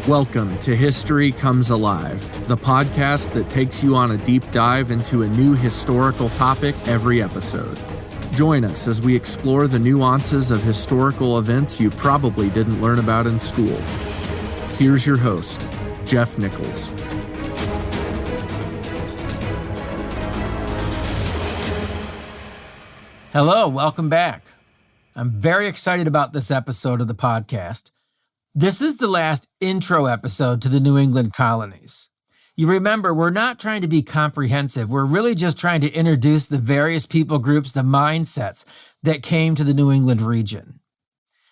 Welcome to History Comes Alive, the podcast that takes you on a deep dive into a new historical topic every episode. Join us as we explore the nuances of historical events you probably didn't learn about in school. Here's your host, Jeff Nichols. Hello, welcome back. I'm very excited about this episode of the podcast. This is the last intro episode to the New England colonies. You remember, we're not trying to be comprehensive. We're really just trying to introduce the various people groups, the mindsets that came to the New England region.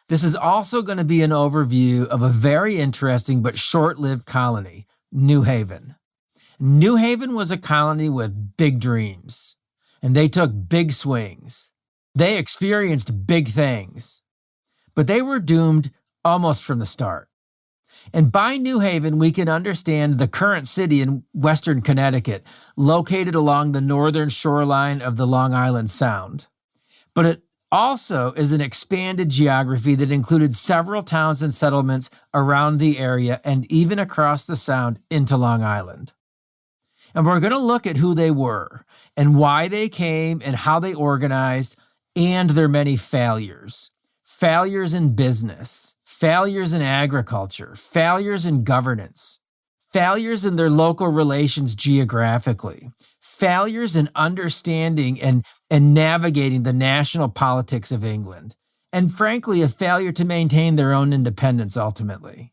This is also going to be an overview of a very interesting but short-lived colony, New Haven. New Haven was a colony with big dreams, and they took big swings. They experienced big things, but they were doomed almost from the start. And by New Haven, we can understand the current city in western Connecticut, located along the northern shoreline of the Long Island Sound. But it also is an expanded geography that included several towns and settlements around the area and even across the Sound into Long Island. And we're going to look at who they were and why they came and how they organized and their many failures. Failures in business, failures in agriculture, failures in governance, failures in their local relations geographically, failures in understanding and navigating the national politics of England, and frankly, a failure to maintain their own independence ultimately.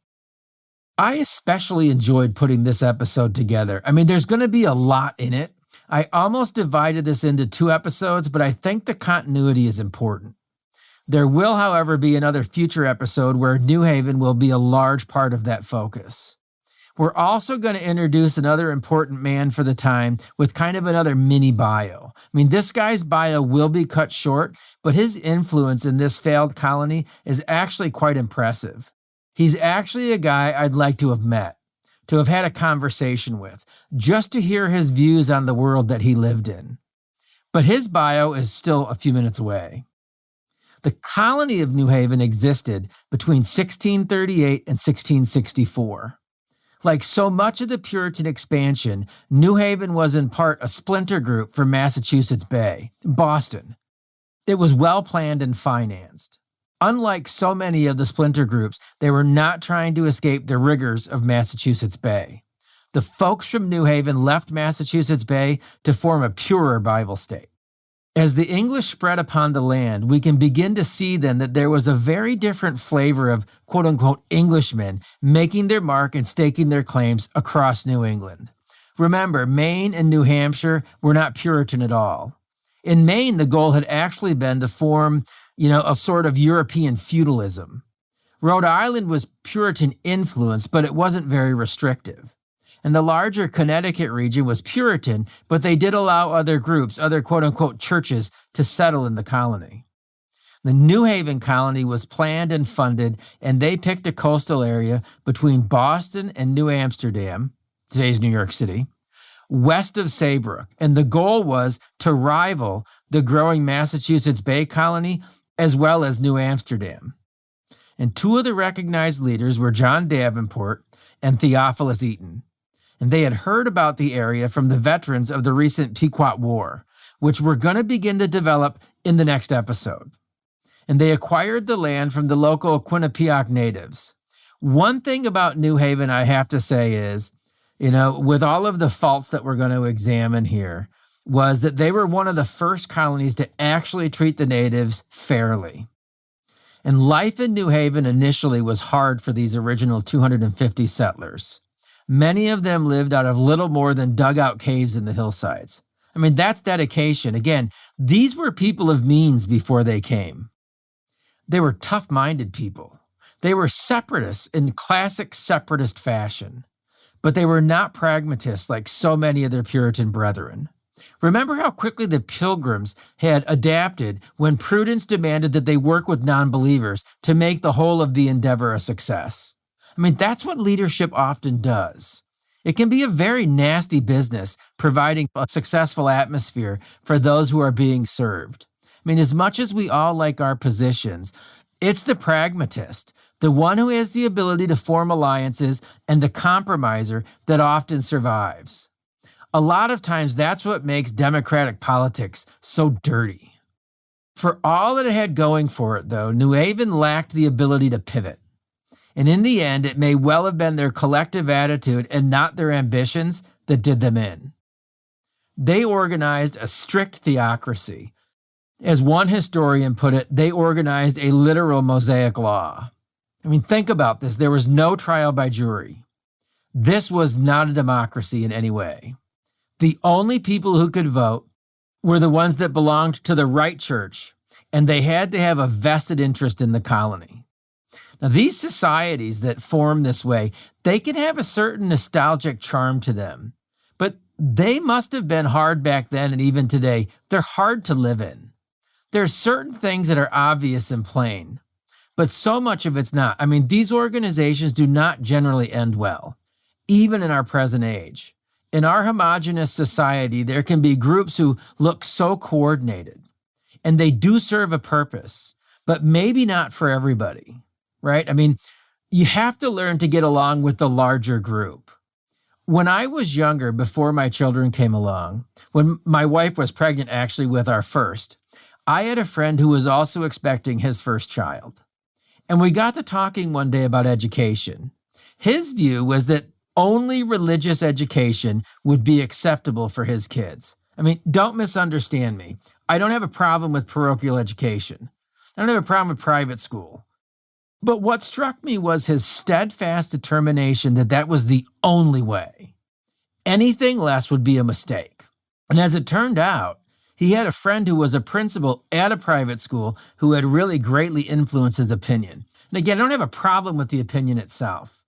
I especially enjoyed putting this episode together. There's going to be a lot in it. I almost divided this into 2 episodes, but I think the continuity is important. There will, however, be another future episode where New Haven will be a large part of that focus. We're also going to introduce another important man for the time with kind of another mini bio. This guy's bio will be cut short, but his influence in this failed colony is actually quite impressive. He's actually a guy I'd like to have met, to have had a conversation with, just to hear his views on the world that he lived in. But his bio is still a few minutes away. The colony of New Haven existed between 1638 and 1664. Like so much of the Puritan expansion, New Haven was in part a splinter group from Massachusetts Bay, Boston. It was well planned and financed. Unlike so many of the splinter groups, they were not trying to escape the rigors of Massachusetts Bay. The folks from New Haven left Massachusetts Bay to form a purer Bible state. As the English spread upon the land, we can begin to see then that there was a very different flavor of quote-unquote Englishmen making their mark and staking their claims across New England. Remember, Maine and New Hampshire were not Puritan at all. In Maine, the goal had actually been to form, a sort of European feudalism. Rhode Island was Puritan influenced, but it wasn't very restrictive. And the larger Connecticut region was Puritan, but they did allow other groups, other quote-unquote churches, to settle in the colony. The New Haven colony was planned and funded, and they picked a coastal area between Boston and New Amsterdam, today's New York City, west of Saybrook. And the goal was to rival the growing Massachusetts Bay Colony as well as New Amsterdam. And 2 of the recognized leaders were John Davenport and Theophilus Eaton. And they had heard about the area from the veterans of the recent Pequot War, which we're going to begin to develop in the next episode. And they acquired the land from the local Quinnipiac natives. One thing about New Haven I have to say is, with all of the faults that we're going to examine here, was that they were one of the first colonies to actually treat the natives fairly. And life in New Haven initially was hard for these original 250 settlers. Many of them lived out of little more than dugout caves in the hillsides. That's dedication. Again, these were people of means before they came. They were tough-minded people. They were separatists in classic separatist fashion, but they were not pragmatists like so many of their Puritan brethren. Remember how quickly the Pilgrims had adapted when prudence demanded that they work with non-believers to make the whole of the endeavor a success. That's what leadership often does. It can be a very nasty business providing a successful atmosphere for those who are being served. As much as we all like our positions, it's the pragmatist, the one who has the ability to form alliances, and the compromiser that often survives. A lot of times, that's what makes democratic politics so dirty. For all that it had going for it, though, New Haven lacked the ability to pivot. And in the end, it may well have been their collective attitude and not their ambitions that did them in. They organized a strict theocracy. As one historian put it, they organized a literal Mosaic law. I mean, think about this. There was no trial by jury. This was not a democracy in any way. The only people who could vote were the ones that belonged to the right church, and they had to have a vested interest in the colony. Now, these societies that form this way, they can have a certain nostalgic charm to them, but they must have been hard back then, and even today, they're hard to live in. There's certain things that are obvious and plain, but so much of it's not. I mean, these organizations do not generally end well, even in our present age. In our homogenous society, there can be groups who look so coordinated, and they do serve a purpose, but maybe not for everybody, right? I mean, you have to learn to get along with the larger group. When I was younger, before my children came along, when my wife was pregnant actually with our first, I had a friend who was also expecting his first child. And we got to talking one day about education. His view was that only religious education would be acceptable for his kids. I mean, don't misunderstand me. I don't have a problem with parochial education. I don't have a problem with private school. But what struck me was his steadfast determination that that was the only way. Anything less would be a mistake. And as it turned out, he had a friend who was a principal at a private school who had really greatly influenced his opinion. And again, I don't have a problem with the opinion itself.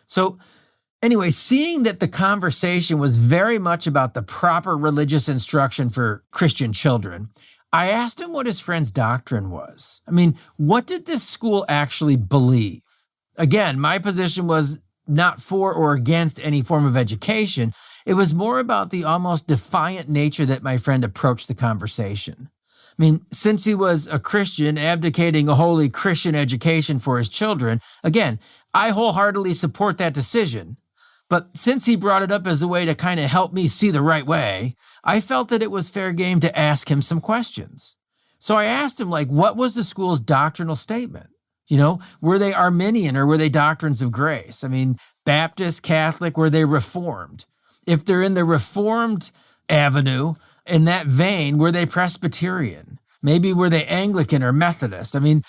So anyway, seeing that the conversation was very much about the proper religious instruction for Christian children, I asked him what his friend's doctrine was. I mean, what did this school actually believe? Again, my position was not for or against any form of education. It was more about the almost defiant nature that my friend approached the conversation. I mean, since he was a Christian abdicating a holy Christian education for his children, again, I wholeheartedly support that decision. But since he brought it up as a way to kind of help me see the right way, I felt that it was fair game to ask him some questions. So I asked him, what was the school's doctrinal statement? Were they Arminian or were they doctrines of grace? I mean, Baptist, Catholic, were they Reformed? If they're in the Reformed avenue, in that vein, were they Presbyterian? Maybe were they Anglican or Methodist? I mean,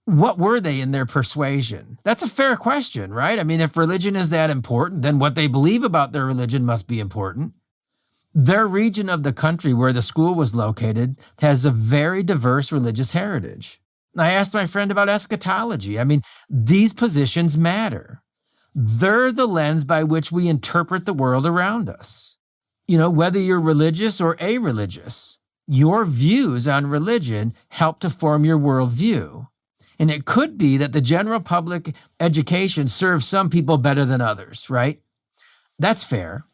what were they in their persuasion? That's a fair question, right? I mean, if religion is that important, then what they believe about their religion must be important. Their region of the country where the school was located has a very diverse religious heritage. I asked my friend about eschatology. I mean, these positions matter. They're the lens by which we interpret the world around us. Whether you're religious or a-religious, your views on religion help to form your worldview. And it could be that the general public education serves some people better than others, right? That's fair.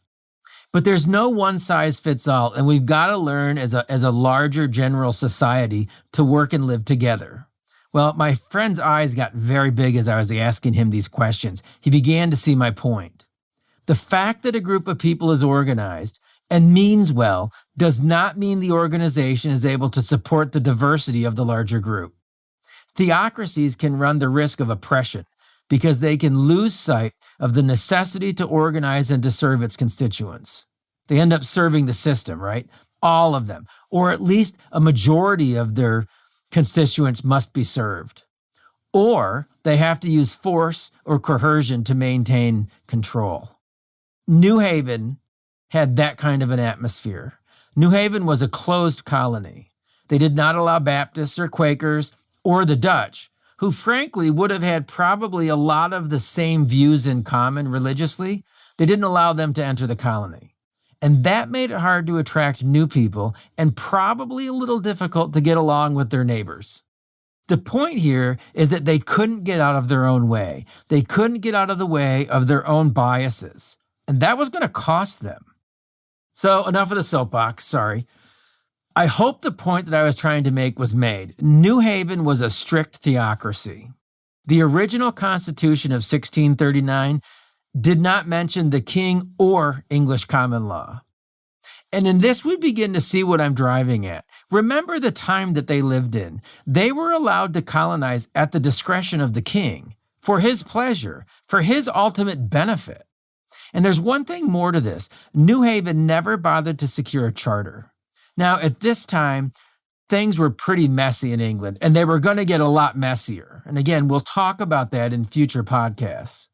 But there's no one size fits all, and we've got to learn as a larger general society to work and live together. Well, my friend's eyes got very big as I was asking him these questions. He began to see my point. The fact that a group of people is organized and means well does not mean the organization is able to support the diversity of the larger group. Theocracies can run the risk of oppression because they can lose sight of the necessity to organize and to serve its constituents. They end up serving the system, right? All of them, or at least a majority of their constituents must be served. Or they have to use force or coercion to maintain control. New Haven had that kind of an atmosphere. New Haven was a closed colony. They did not allow Baptists or Quakers or the Dutch, who frankly would have had probably a lot of the same views in common religiously. They didn't allow them to enter the colony. And that made it hard to attract new people and probably a little difficult to get along with their neighbors. The point here is that they couldn't get out of their own way. They couldn't get out of the way of their own biases. And that was going to cost them. So enough of the soapbox, sorry. I hope the point that I was trying to make was made. New Haven was a strict theocracy. The original Constitution of 1639 did not mention the king or English common law. And in this, we begin to see what I'm driving at. Remember the time that they lived in. They were allowed to colonize at the discretion of the king, for his pleasure, for his ultimate benefit. And there's one thing more to this. New Haven never bothered to secure a charter. Now, at this time, things were pretty messy in England, and they were going to get a lot messier. And again, we'll talk about that in future podcasts.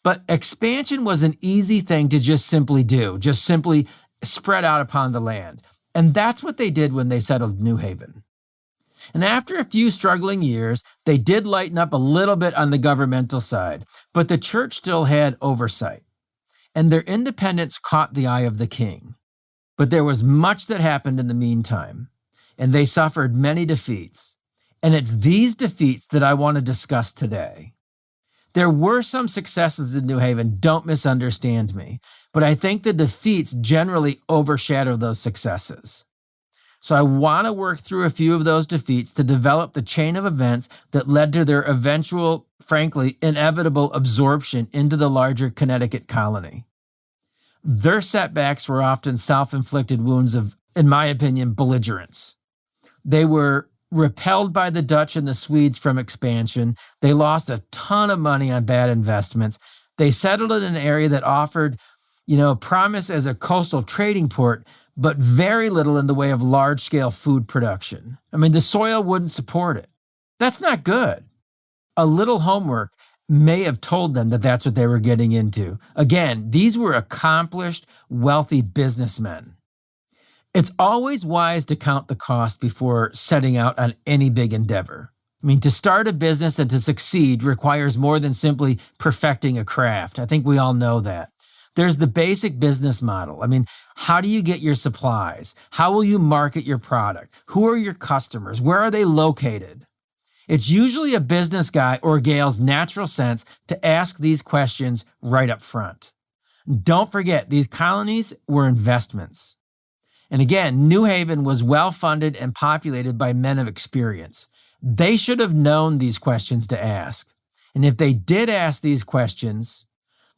But expansion was an easy thing to just simply do, just simply spread out upon the land. And that's what they did when they settled New Haven. And after a few struggling years, they did lighten up a little bit on the governmental side, but the church still had oversight. And their independence caught the eye of the king. But there was much that happened in the meantime, and they suffered many defeats. And it's these defeats that I want to discuss today. There were some successes in New Haven, don't misunderstand me, but I think the defeats generally overshadow those successes. So I want to work through a few of those defeats to develop the chain of events that led to their eventual, frankly, inevitable absorption into the larger Connecticut colony. Their setbacks were often self-inflicted wounds of, in my opinion, belligerence. They were repelled by the Dutch and the Swedes from expansion. They lost a ton of money on bad investments. They settled in an area that offered, promise as a coastal trading port, but very little in the way of large-scale food production. I mean, the soil wouldn't support it. That's not good. A little homework may have told them that that's what they were getting into. Again, these were accomplished, wealthy businessmen. It's always wise to count the cost before setting out on any big endeavor. I mean, to start a business and to succeed requires more than simply perfecting a craft. I think we all know that. There's the basic business model. I mean, how do you get your supplies? How will you market your product? Who are your customers? Where are they located? It's usually a business guy or gal's natural sense to ask these questions right up front. Don't forget, these colonies were investments. And again, New Haven was well-funded and populated by men of experience. They should have known these questions to ask. And if they did ask these questions,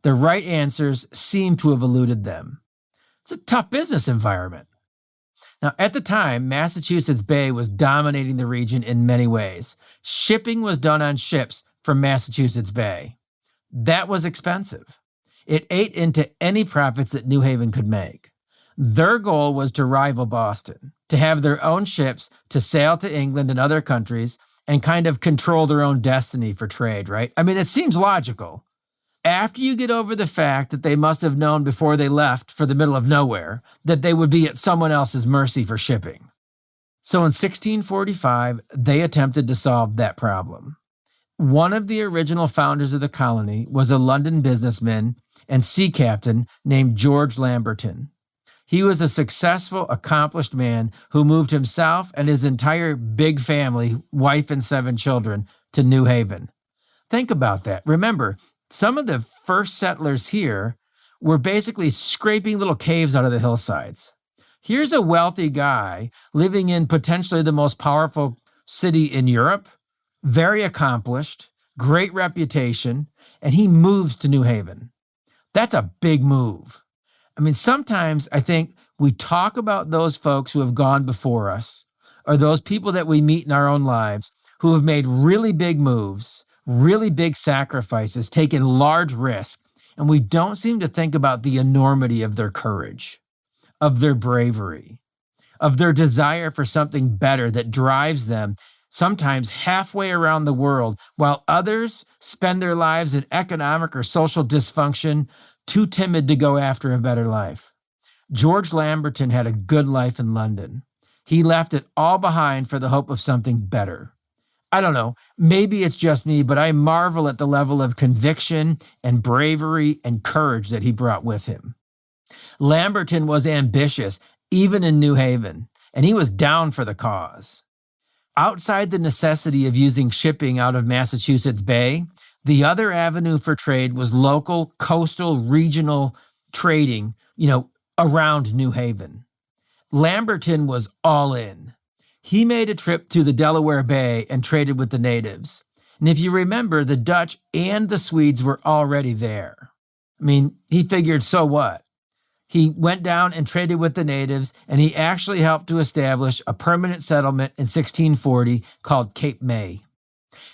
the right answers seem to have eluded them. It's a tough business environment. Now, at the time, Massachusetts Bay was dominating the region in many ways. Shipping was done on ships from Massachusetts Bay. That was expensive. It ate into any profits that New Haven could make. Their goal was to rival Boston, to have their own ships, to sail to England and other countries, and kind of control their own destiny for trade, right? I mean, it seems logical. After you get over the fact that they must have known before they left for the middle of nowhere that they would be at someone else's mercy for shipping. So in 1645, they attempted to solve that problem. One of the original founders of the colony was a London businessman and sea captain named George Lamberton. He was a successful, accomplished man who moved himself and his entire big family, wife and 7 children, to New Haven. Think about that. Remember, some of the first settlers here were basically scraping little caves out of the hillsides. Here's a wealthy guy living in potentially the most powerful city in Europe, very accomplished, great reputation, and he moves to New Haven. That's a big move. I mean, sometimes I think we talk about those folks who have gone before us, or those people that we meet in our own lives who have made really big moves, really big sacrifices, taken large risks, and we don't seem to think about the enormity of their courage, of their bravery, of their desire for something better that drives them sometimes halfway around the world, while others spend their lives in economic or social dysfunction, too timid to go after a better life. George Lamberton had a good life in London. He left it all behind for the hope of something better. I don't know, maybe it's just me, but I marvel at the level of conviction and bravery and courage that he brought with him. Lamberton was ambitious, even in New Haven, and he was down for the cause. Outside the necessity of using shipping out of Massachusetts Bay, the other avenue for trade was local, coastal, regional trading, around New Haven. Lamberton was all in. He made a trip to the Delaware Bay and traded with the natives. And if you remember, the Dutch and the Swedes were already there. I mean, he figured, so what? He went down and traded with the natives, and he actually helped to establish a permanent settlement in 1640 called Cape May.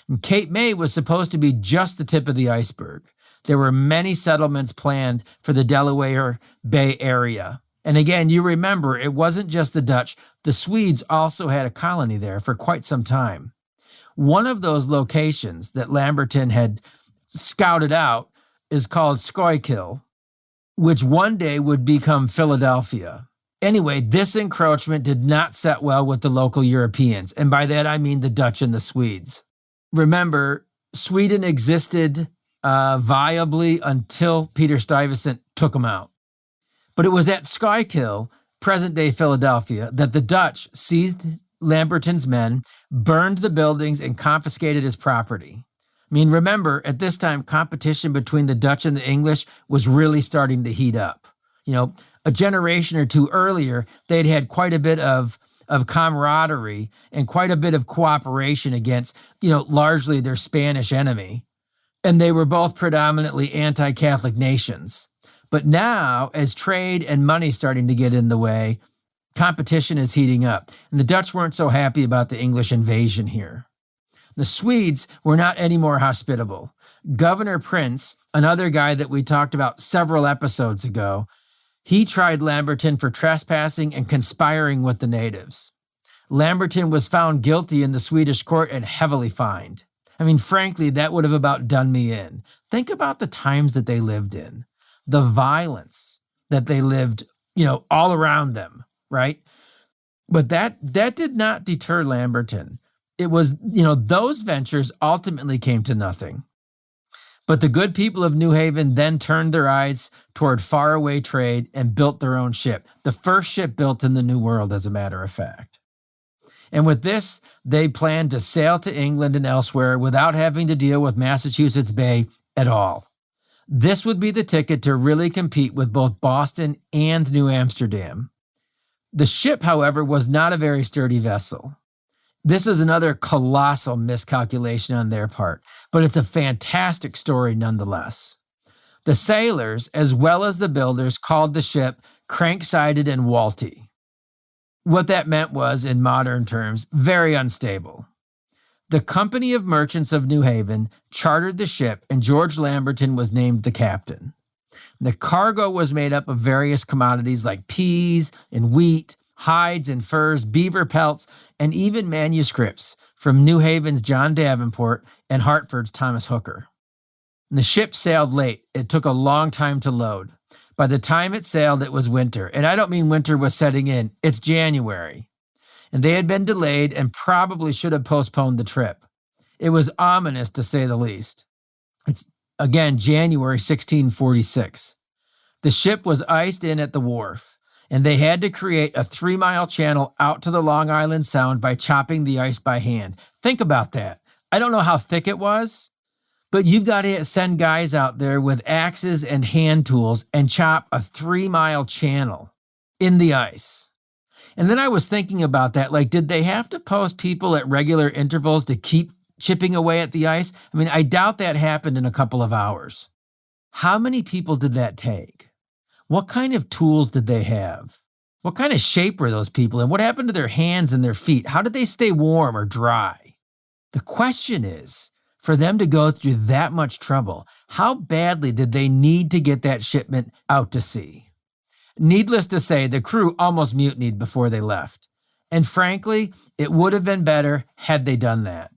And Cape May was supposed to be just the tip of the iceberg. There were many settlements planned for the Delaware Bay area. And again, you remember, it wasn't just the Dutch. The Swedes also had a colony there for quite some time. One of those locations that Lamberton had scouted out is called Schuylkill, which one day would become Philadelphia. Anyway, this encroachment did not set well with the local Europeans, and by that I mean the Dutch and the Swedes. Remember, Sweden existed viably until Peter Stuyvesant took them out. But it was at Schuylkill, present-day Philadelphia, that the Dutch seized Lamberton's men, burned the buildings, and confiscated his property. I mean, remember, at this time, competition between the Dutch and the English was really starting to heat up. You know, a generation or two earlier, they'd had quite a bit of camaraderie and quite a bit of cooperation against, largely their Spanish enemy. And they were both predominantly anti-Catholic nations. But now, as trade and money starting to get in the way, competition is heating up. And the Dutch weren't so happy about the English invasion here. The Swedes were not any more hospitable. Governor Prince, another guy that we talked about several episodes ago, he tried Lamberton for trespassing and conspiring with the natives. Lamberton was found guilty in the Swedish court and heavily fined. I mean, frankly, that would have about done me in. Think about the times that they lived in, the violence that they lived, all around them, right? But that did not deter Lamberton. It was, those ventures ultimately came to nothing. But the good people of New Haven then turned their eyes toward faraway trade and built their own ship, the first ship built in the New World, as a matter of fact. And with this, they planned to sail to England and elsewhere without having to deal with Massachusetts Bay at all. This would be the ticket to really compete with both Boston and New Amsterdam. The ship, however, was not a very sturdy vessel. This is another colossal miscalculation on their part, but it's a fantastic story nonetheless. The sailors, as well as the builders, called the ship crank-sided and walty. What that meant was, in modern terms, very unstable. The Company of Merchants of New Haven chartered the ship, and George Lamberton was named the captain. The cargo was made up of various commodities like peas and wheat, hides and furs, beaver pelts, and even manuscripts from New Haven's John Davenport and Hartford's Thomas Hooker. And the ship sailed late. It took a long time to load. By the time it sailed, it was winter. And I don't mean winter was setting in. It's January. And they had been delayed and probably should have postponed the trip. It was ominous, to say the least. It's, again, January 1646. The ship was iced in at the wharf, and they had to create a 3-mile channel out to the Long Island Sound by chopping the ice by hand. Think about that. I don't know how thick it was, but you've got to send guys out there with axes and hand tools and chop a 3-mile channel in the ice. And then I was thinking about that, like, did they have to post people at regular intervals to keep chipping away at the ice? I mean, I doubt that happened in a couple of hours. How many people did that take? What kind of tools did they have? What kind of shape were those people in? What happened to their hands and their feet? How did they stay warm or dry? The question is, for them to go through that much trouble, how badly did they need to get that shipment out to sea? Needless to say, the crew almost mutinied before they left. And frankly, it would have been better had they done that.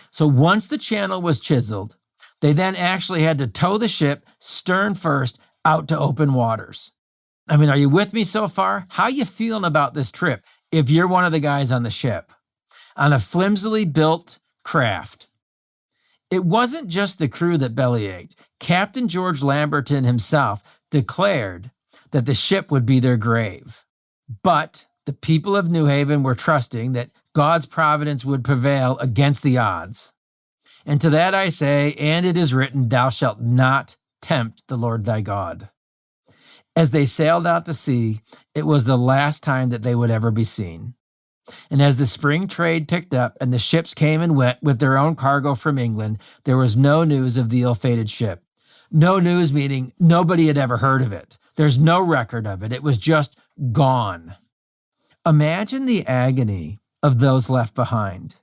So once the channel was chiseled, they then actually had to tow the ship stern first out to open waters. I mean, are you with me so far? How are you feeling about this trip if you're one of the guys on the ship? On a flimsily built craft. It wasn't just the crew that bellyached. Captain George Lamberton himself declared that the ship would be their grave. But the people of New Haven were trusting that God's providence would prevail against the odds. And to that I say, and it is written, thou shalt not tempt the Lord thy God. As they sailed out to sea, it was the last time that they would ever be seen. And as the spring trade picked up and the ships came and went with their own cargo from England, there was no news of the ill-fated ship. No news meaning nobody had ever heard of it. There's no record of it. It was just gone. Imagine the agony of those left behind.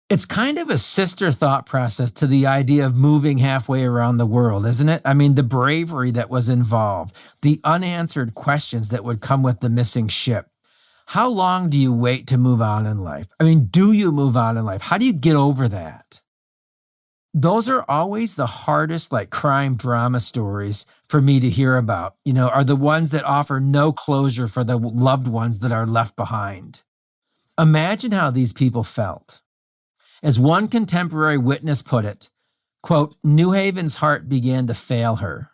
It's kind of a sister thought process to the idea of moving halfway around the world, isn't it? I mean, the bravery that was involved, the unanswered questions that would come with the missing ship. How long do you wait to move on in life? I mean, do you move on in life? How do you get over that? Those are always the hardest, like crime drama stories for me to hear about, are the ones that offer no closure for the loved ones that are left behind. Imagine how these people felt. As one contemporary witness put it, quote, New Haven's heart began to fail her.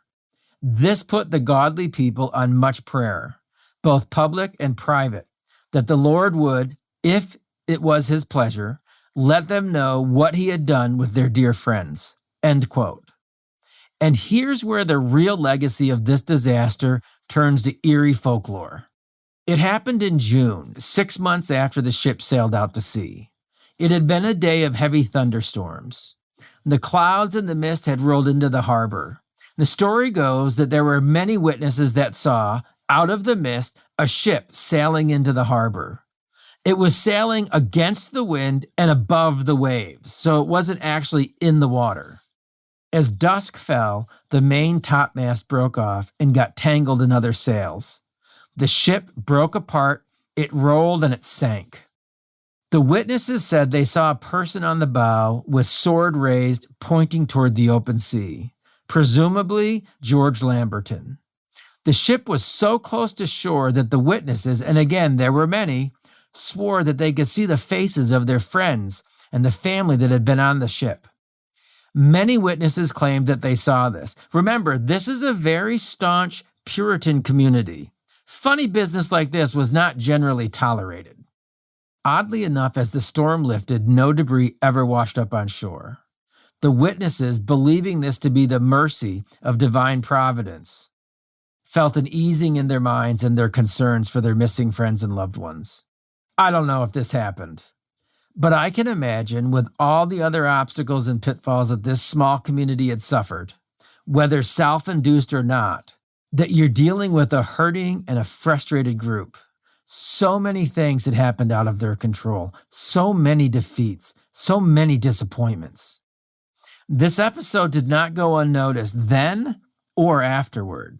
This put the godly people on much prayer, both public and private, that the Lord would, if it was his pleasure, let them know what he had done with their dear friends, end quote. And here's where the real legacy of this disaster turns to eerie folklore. It happened in June, 6 months after the ship sailed out to sea. It had been a day of heavy thunderstorms. The clouds and the mist had rolled into the harbor. The story goes that there were many witnesses that saw, out of the mist, a ship sailing into the harbor. It was sailing against the wind and above the waves, so it wasn't actually in the water. As dusk fell, the main topmast broke off and got tangled in other sails. The ship broke apart, it rolled, and it sank. The witnesses said they saw a person on the bow with sword raised, pointing toward the open sea, presumably George Lamberton. The ship was so close to shore that the witnesses, and again there were many, swore that they could see the faces of their friends and the family that had been on the ship. Many witnesses claimed that they saw this. Remember, this is a very staunch Puritan community. Funny business like this was not generally tolerated. Oddly enough, as the storm lifted, no debris ever washed up on shore. The witnesses, believing this to be the mercy of divine providence, felt an easing in their minds and their concerns for their missing friends and loved ones. I don't know if this happened, but I can imagine with all the other obstacles and pitfalls that this small community had suffered, whether self-induced or not, that you're dealing with a hurting and a frustrated group. So many things had happened out of their control, so many defeats, so many disappointments. This episode did not go unnoticed then or afterward.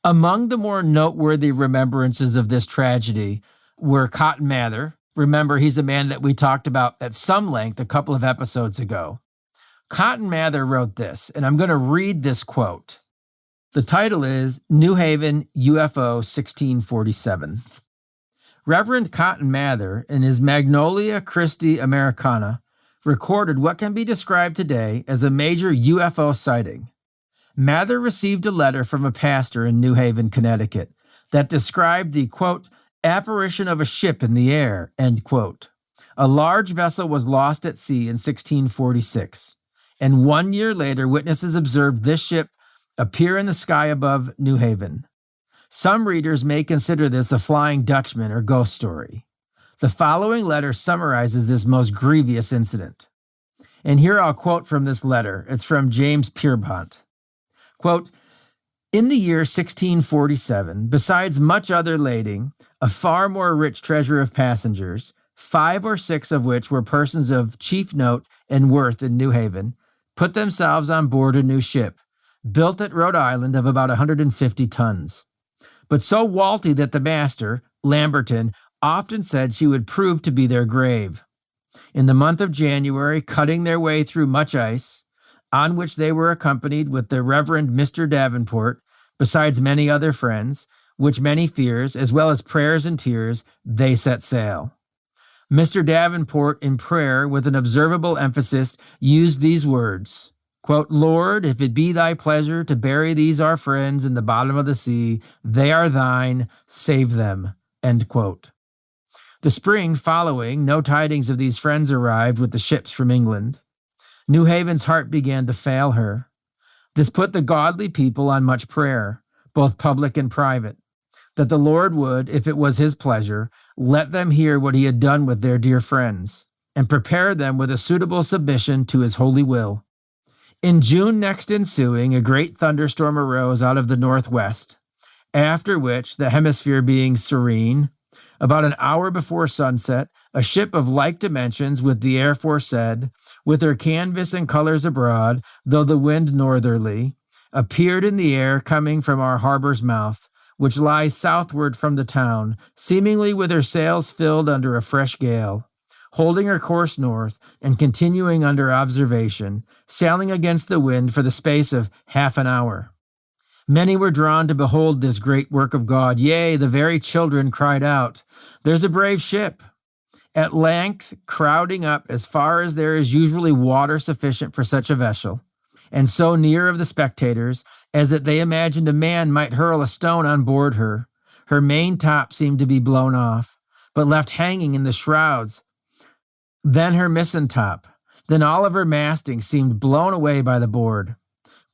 Among the more noteworthy remembrances of this tragedy were Cotton Mather. Remember, he's a man that we talked about at some length a couple of episodes ago. Cotton Mather wrote this, and I'm going to read this quote. The title is New Haven UFO 1647. Reverend Cotton Mather, in his Magnolia Christi Americana, recorded what can be described today as a major UFO sighting. Mather received a letter from a pastor in New Haven, Connecticut, that described the, quote, apparition of a ship in the air, end quote. A large vessel was lost at sea in 1646, and 1 year later, witnesses observed this ship appear in the sky above New Haven. Some readers may consider this a Flying Dutchman or ghost story. The following letter summarizes this most grievous incident. And here I'll quote from this letter. It's from James Pierpont. Quote, in the year 1647, besides much other lading, a far more rich treasure of passengers, 5 or 6 of which were persons of chief note and worth in New Haven, put themselves on board a new ship, built at Rhode Island of about 150 tons. But so walty that the master, Lamberton, often said she would prove to be their grave. In the month of January, cutting their way through much ice, on which they were accompanied with the Reverend Mr. Davenport, besides many other friends, which many fears, as well as prayers and tears, they set sail. Mr. Davenport, in prayer, with an observable emphasis, used these words, quote, Lord, if it be thy pleasure to bury these our friends in the bottom of the sea, they are thine, save them, end quote. The spring following, no tidings of these friends arrived with the ships from England. New Haven's heart began to fail her. This put the godly people on much prayer, both public and private, that the Lord would, if it was his pleasure, let them hear what he had done with their dear friends, and prepare them with a suitable submission to his holy will. In June next ensuing, a great thunderstorm arose out of the northwest, after which, the hemisphere being serene, about an hour before sunset, a ship of like dimensions with the aforesaid, with her canvas and colors abroad, though the wind northerly, appeared in the air coming from our harbor's mouth, which lies southward from the town, seemingly with her sails filled under a fresh gale, holding her course north and continuing under observation, sailing against the wind for the space of half an hour. Many were drawn to behold this great work of God. Yea, the very children cried out, "There's a brave ship!" At length, crowding up as far as there is usually water sufficient for such a vessel, and so near of the spectators as that they imagined a man might hurl a stone on board her, her main top seemed to be blown off, but left hanging in the shrouds, then her mizzen top, then all of her masting seemed blown away by the board.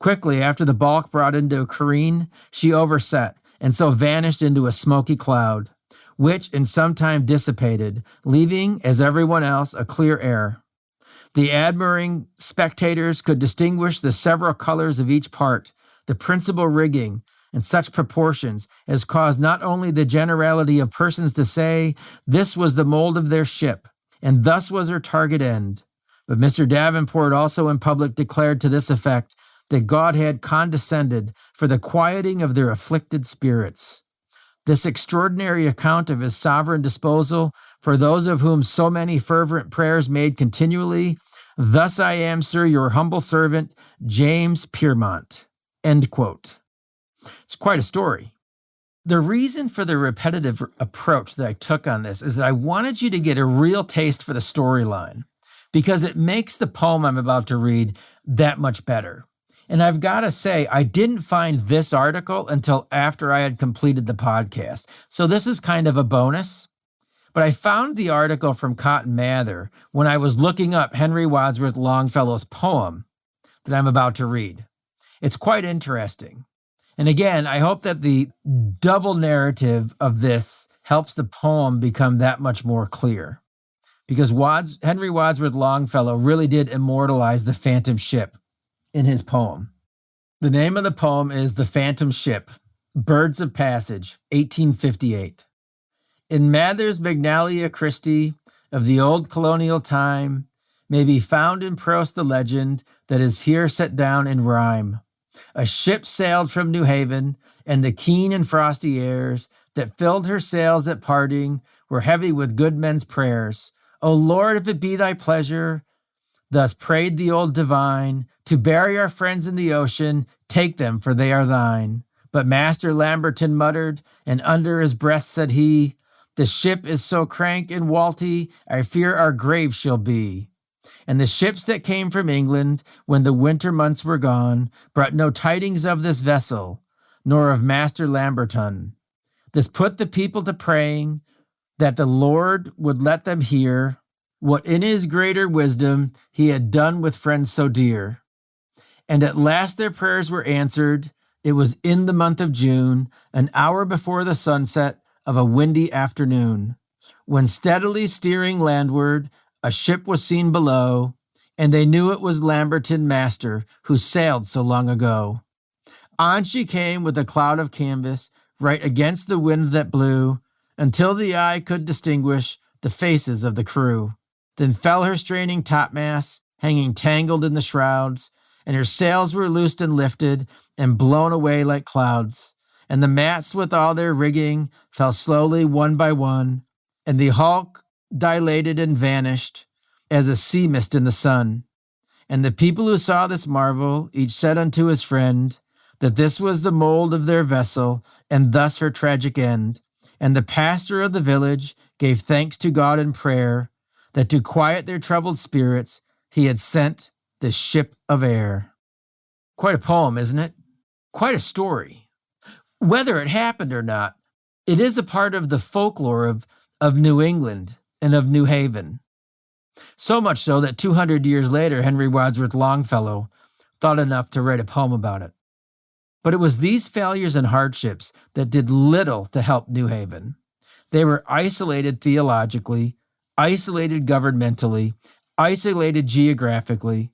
Quickly, after the bulk brought into a careen, she overset, and so vanished into a smoky cloud, which in some time dissipated, leaving, as everyone else, a clear air. The admiring spectators could distinguish the several colors of each part, the principal rigging, in such proportions as caused not only the generality of persons to say, this was the mold of their ship, and thus was her target end, but Mr. Davenport also in public declared to this effect, that God had condescended for the quieting of their afflicted spirits. This extraordinary account of his sovereign disposal for those of whom so many fervent prayers made continually, thus I am, sir, your humble servant, James Piermont. End quote. It's quite a story. The reason for the repetitive approach that I took on this is that I wanted you to get a real taste for the storyline, because it makes the poem I'm about to read that much better. And I've got to say, I didn't find this article until after I had completed the podcast. So this is kind of a bonus. But I found the article from Cotton Mather when I was looking up Henry Wadsworth Longfellow's poem that I'm about to read. It's quite interesting. And again, I hope that the double narrative of this helps the poem become that much more clear. Because Henry Wadsworth Longfellow really did immortalize the Phantom Ship in his poem. The name of the poem is The Phantom Ship, Birds of Passage, 1858. In Mather's Magnalia Christi of the old colonial time may be found in prose the legend that is here set down in rhyme. A ship sailed from New Haven, and the keen and frosty airs that filled her sails at parting were heavy with good men's prayers. O Lord, if it be thy pleasure, thus prayed the old divine, to bury our friends in the ocean, take them, for they are thine. But Master Lamberton muttered, and under his breath said he, the ship is so crank and walty, I fear our grave shall be. And the ships that came from England, when the winter months were gone, brought no tidings of this vessel, nor of Master Lamberton. This put the people to praying, that the Lord would let them hear what in his greater wisdom he had done with friends so dear. And at last their prayers were answered. It was in the month of June, an hour before the sunset of a windy afternoon, when steadily steering landward, a ship was seen below, and they knew it was Lamberton Master, who sailed so long ago. On she came with a cloud of canvas, right against the wind that blew, until the eye could distinguish the faces of the crew. Then fell her straining topmasts, hanging tangled in the shrouds, and her sails were loosed and lifted, and blown away like clouds. And the masts with all their rigging fell slowly one by one, and the hulk dilated and vanished as a sea mist in the sun. And the people who saw this marvel, each said unto his friend, that this was the mold of their vessel, and thus her tragic end. And the pastor of the village gave thanks to God in prayer, that to quiet their troubled spirits, he had sent the ship of air. Quite a poem, isn't it? Quite a story. Whether it happened or not, it is a part of the folklore of New England and of New Haven. So much so that 200 years later, Henry Wadsworth Longfellow thought enough to write a poem about it. But it was these failures and hardships that did little to help New Haven. They were isolated theologically, isolated governmentally, isolated geographically,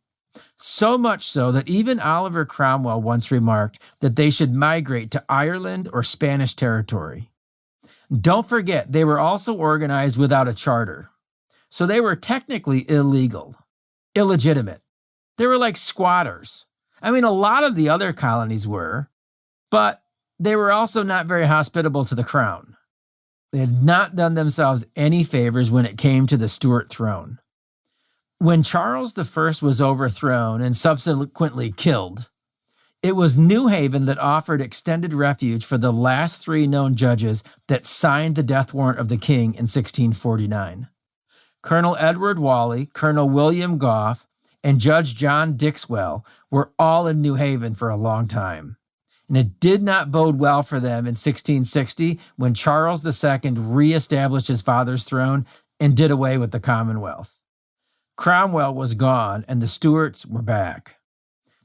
so much so that even Oliver Cromwell once remarked that they should migrate to Ireland or Spanish territory. Don't forget, they were also organized without a charter. So they were technically illegal, illegitimate. They were like squatters. I mean, a lot of the other colonies were, but they were also not very hospitable to the crown. They had not done themselves any favors when it came to the Stuart throne. When Charles I was overthrown and subsequently killed, it was New Haven that offered extended refuge for the last 3 known judges that signed the death warrant of the king in 1649. Colonel Edward Whalley, Colonel William Gough, and Judge John Dixwell were all in New Haven for a long time. And it did not bode well for them in 1660 when Charles II reestablished his father's throne and did away with the Commonwealth. Cromwell was gone and the Stuarts were back.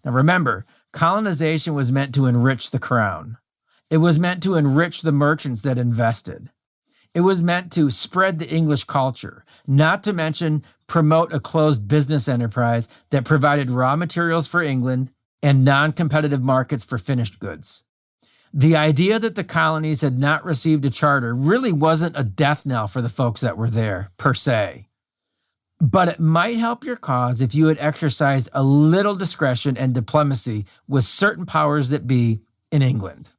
Now remember, colonization was meant to enrich the crown. It was meant to enrich the merchants that invested. It was meant to spread the English culture, not to mention promote a closed business enterprise that provided raw materials for England and non-competitive markets for finished goods. The idea that the colonies had not received a charter really wasn't a death knell for the folks that were there, per se. But it might help your cause if you had exercised a little discretion and diplomacy with certain powers that be in England.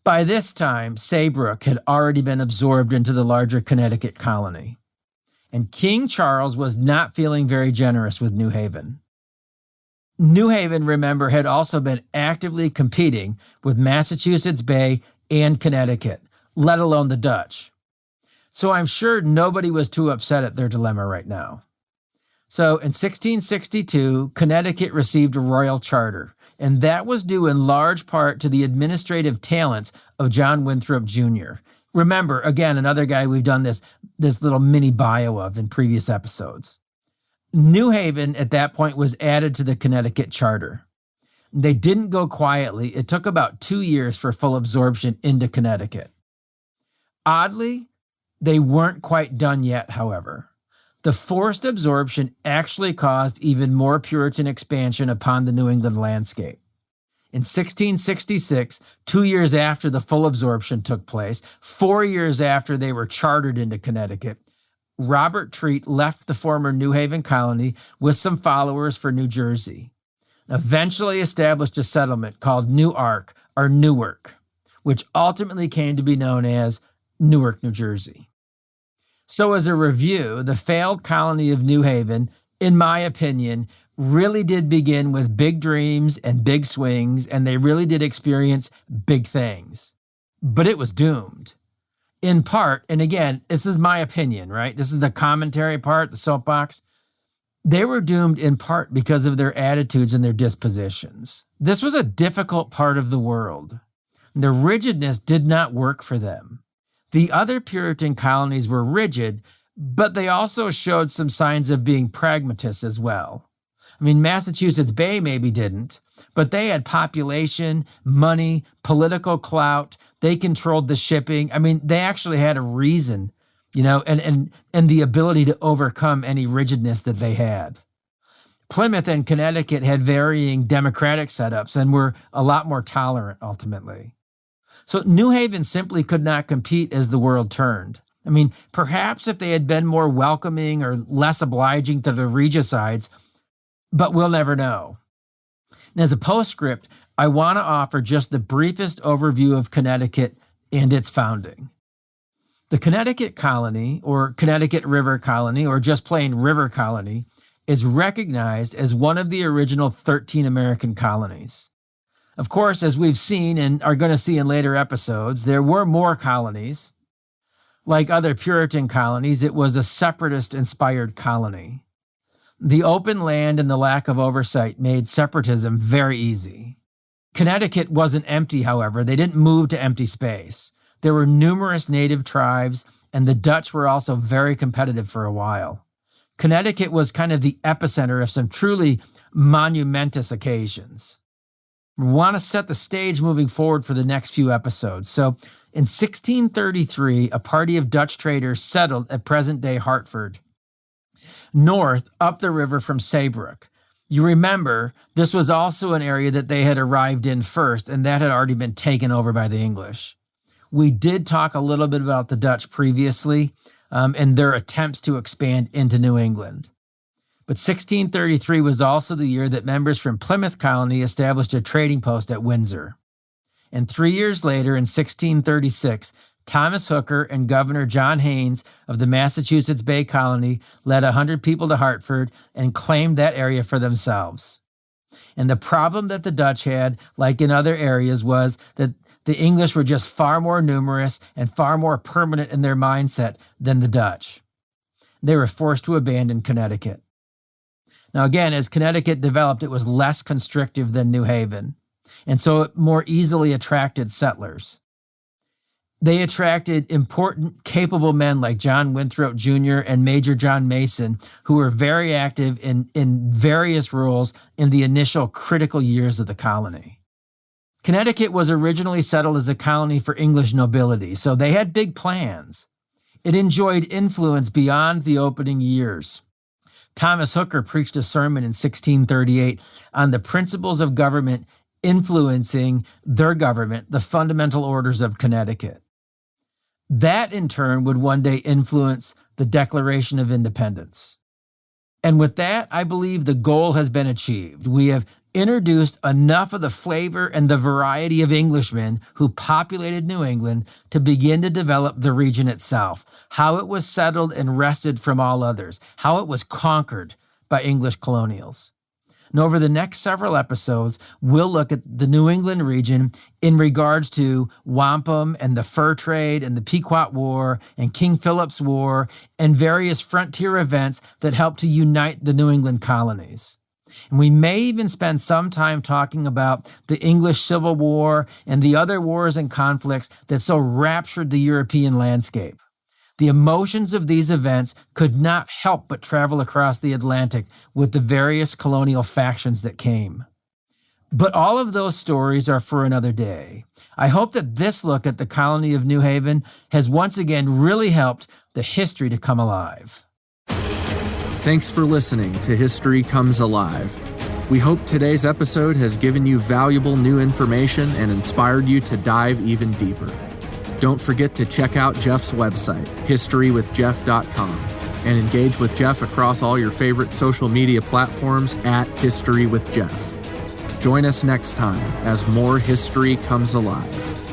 By this time, Saybrook had already been absorbed into the larger Connecticut colony, and King Charles was not feeling very generous with New Haven. New Haven, remember, had also been actively competing with Massachusetts Bay and Connecticut, let alone the Dutch. So I'm sure nobody was too upset at their dilemma right now. So in 1662, Connecticut received a royal charter, and that was due in large part to the administrative talents of John Winthrop Jr. Remember, again, another guy we've done this little mini bio of in previous episodes. New Haven at that point was added to the Connecticut charter. They didn't go quietly. It took about 2 years for full absorption into Connecticut. Oddly, they weren't quite done yet, however. The forced absorption actually caused even more Puritan expansion upon the New England landscape. In 1666, 2 years after the full absorption took place, 4 years after they were chartered into Connecticut, Robert Treat left the former New Haven colony with some followers for New Jersey, eventually established a settlement called Newark or Newark, which ultimately came to be known as Newark, New Jersey. So as a review, the failed colony of New Haven, in my opinion, really did begin with big dreams and big swings, and they really did experience big things. But it was doomed. In part, and again, this is my opinion, right? This is the commentary part, the soapbox. They were doomed in part because of their attitudes and their dispositions. This was a difficult part of the world. The rigidness did not work for them. The other Puritan colonies were rigid, but they also showed some signs of being pragmatists as well. I mean, Massachusetts Bay maybe didn't, but they had population, money, political clout. They controlled the shipping. I mean, they actually had a reason, and the ability to overcome any rigidness that they had. Plymouth and Connecticut had varying democratic setups and were a lot more tolerant ultimately. So New Haven simply could not compete as the world turned. I mean, perhaps if they had been more welcoming or less obliging to the regicides, but we'll never know. And as a postscript, I want to offer just the briefest overview of Connecticut and its founding. The Connecticut Colony, or Connecticut River Colony, or just plain River Colony, is recognized as one of the original 13 American colonies. Of course, as we've seen and are going to see in later episodes, there were more colonies. Like other Puritan colonies, it was a separatist-inspired colony. The open land and the lack of oversight made separatism very easy. Connecticut wasn't empty, however. They didn't move to empty space. There were numerous native tribes, and the Dutch were also very competitive for a while. Connecticut was kind of the epicenter of some truly monumentous occasions. We want to set the stage moving forward for the next few episodes. So In 1633, a party of Dutch traders settled at present-day Hartford, north up the river from Saybrook. You remember, this was also an area that they had arrived in first, and that had already been taken over by the English. We did talk a little bit about the Dutch previously and their attempts to expand into New England. But 1633 was also the year that members from Plymouth Colony established a trading post at Windsor. And 3 years later, in 1636, Thomas Hooker and Governor John Haynes of the Massachusetts Bay Colony led 100 people to Hartford and claimed that area for themselves. And the problem that the Dutch had, like in other areas, was that the English were just far more numerous and far more permanent in their mindset than the Dutch. They were forced to abandon Connecticut. Now again, as Connecticut developed, it was less constrictive than New Haven, and so it more easily attracted settlers. They attracted important, capable men like John Winthrop Jr. and Major John Mason, who were very active in various roles in the initial critical years of the colony. Connecticut was originally settled as a colony for English nobility, so they had big plans. It enjoyed influence beyond the opening years. Thomas Hooker preached a sermon in 1638 on the principles of government influencing their government, the fundamental orders of Connecticut. That, in turn, would one day influence the Declaration of Independence. And with that, I believe the goal has been achieved. We have introduced enough of the flavor and the variety of Englishmen who populated New England to begin to develop the region itself, how it was settled and wrested from all others, how it was conquered by English colonials. And over the next several episodes, we'll look at the New England region in regards to wampum and the fur trade and the Pequot War and King Philip's War and various frontier events that helped to unite the New England colonies. And we may even spend some time talking about the English Civil War and the other wars and conflicts that so raptured the European landscape. The emotions of these events could not help but travel across the Atlantic with the various colonial factions that came. But all of those stories are for another day. I hope that this look at the colony of New Haven has once again really helped the history to come alive. Thanks for listening to History Comes Alive. We hope today's episode has given you valuable new information and inspired you to dive even deeper. Don't forget to check out Jeff's website, historywithjeff.com, and engage with Jeff across all your favorite social media platforms at History with Jeff. Join us next time as more history comes alive.